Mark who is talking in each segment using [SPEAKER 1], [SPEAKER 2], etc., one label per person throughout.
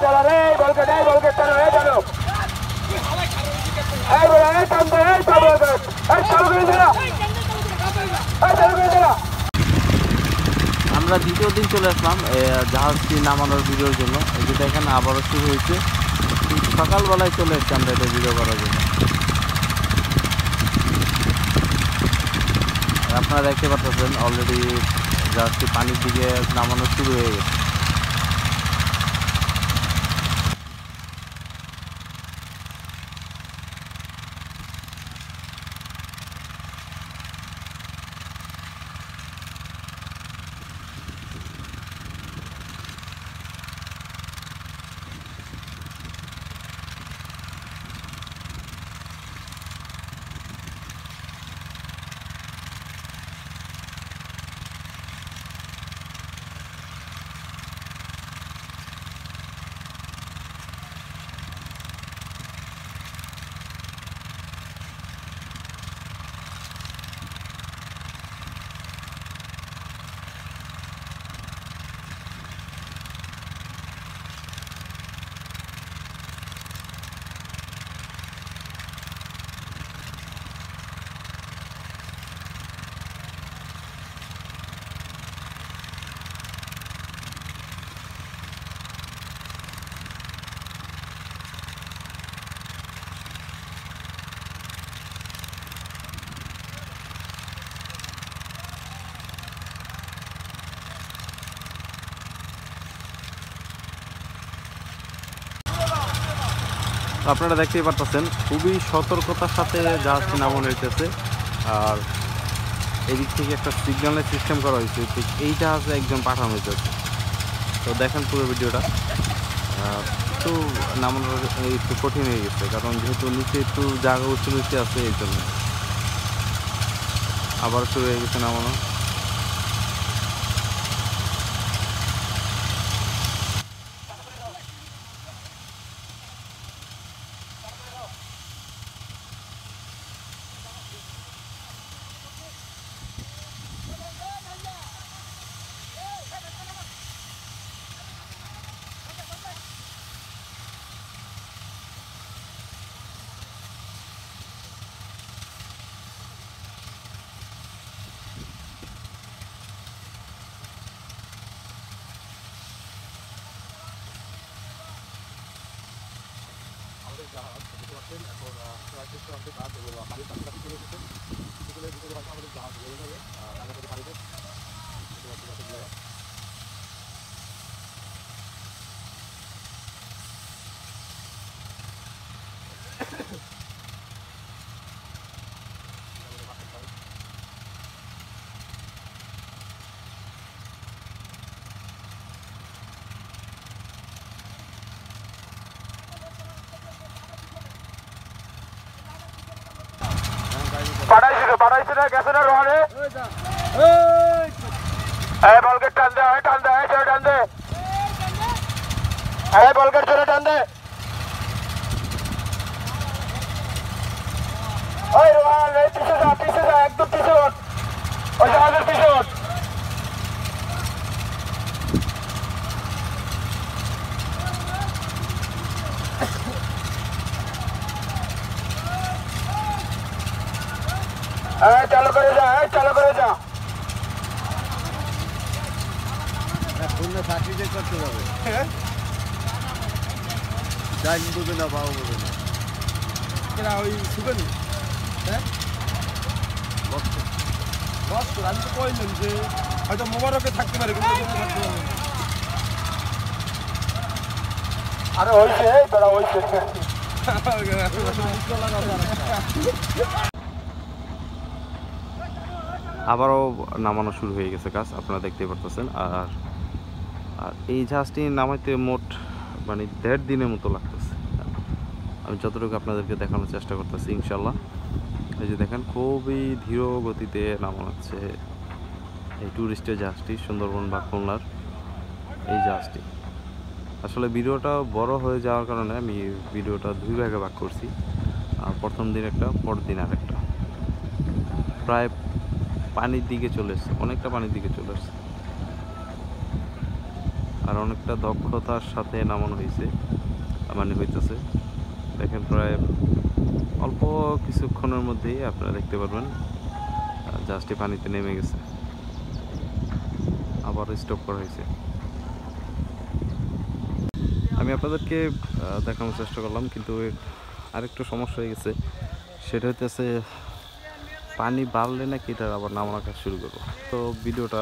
[SPEAKER 1] চলো রে বলকে চলো রে চলো
[SPEAKER 2] আমরা দ্বিতীয় দিন চলে আসলাম জাহাজটি নামানোর ভিডিওর জন্য। এই যে দেখেন আবারও শুরু হয়েছে। সকালবেলায় চলে এসেছি আমরা এটা ভিডিও করার জন্য। আপনারা দেখতে পাচ্ছেন অলরেডি জাহাজটি পানির দিকে নামানো শুরু হয়ে গেছে। আপনারা দেখতেই পারতেছেন খুবই সতর্কতার সাথে জাহাজটি নামানো হইতেছে। আর এদিক থেকে একটা সিগন্যালের সিস্টেম করা হয়েছে, ঠিক এই জাহাজে একজন পাঠানো হইতেছে। তো দেখেন পুরো ভিডিওটা। একটু নামানো একটু কঠিন হয়ে গেছে, কারণ যেহেতু নিচে একটু জায়গা উঁচু নিচে আছে, এই জন্য আবার শুরু হয়ে গেছে নামানো।
[SPEAKER 1] পাঠাইছি না গেছে না রোহানে বলকে টান দে টান দে চলে টান দে বলকে চলে টান দে ওই রোহান পিছে যা একদম পিছে ওই জাহাজের পিছে চালু করে যা
[SPEAKER 2] সার্টিফিকেট করতে যাবে, যাই বুঝবে না পাবো বুঝবে না ওই শুকেনি। হ্যাঁ আমি তো কইলাম যে হয়তো মোবারকে থাকতে পারে, কিন্তু থাকতে পারে।
[SPEAKER 1] আরে হয়েছে দাদা হয়েছে।
[SPEAKER 2] আবারও নামানো শুরু হয়ে গেছে কাজ, আপনারা দেখতেই পারতেছেন। আর এই জাহাজটি নামাইতে মোট মানে 1.5 দিনের মতো লাগতেছে। আমি যতটুকু আপনাদেরকে দেখানোর চেষ্টা করতেছি ইনশাল্লাহ। এই যে দেখেন খুবই ধীর গতিতে নামানো হচ্ছে এই ট্যুরিস্টের জাহাজটি, সুন্দরবন বা খুলনার এই জাহাজটি। আসলে ভিডিওটা বড় হয়ে যাওয়ার কারণে আমি ভিডিওটা 2 ভাগে ভাগ করছি। প্রথম দিন একটা, পরের দিন আরেকটা। প্রায় পানির দিকে চলে এসছে, অনেকটা পানির দিকে চলে এসছে। আর অনেকটা দক্ষতার সাথে নামানো হয়েছে, মানে হইতেছে। দেখেন প্রায় অল্প কিছুক্ষণের মধ্যেই আপনারা দেখতে পারবেন জাহাজটি পানিতে নেমে গেছে, আবার স্টপ করা হয়েছে। আমি আপনাদেরকে দেখানোর চেষ্টা করলাম, কিন্তু আরেকটু সমস্যা হয়ে গেছে। সেটা হইতেছে পানি বাড়লে নাকি এটা আবার নামানোর কাজ শুরু করবো। তো ভিডিওটা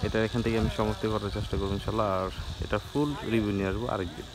[SPEAKER 2] এটা এখান থেকে আমি সমাপ্তি করার চেষ্টা করবো ইনশাল্লাহ। আর এটা ফুল রিভিউ নিয়ে আসবো আরেকদিন।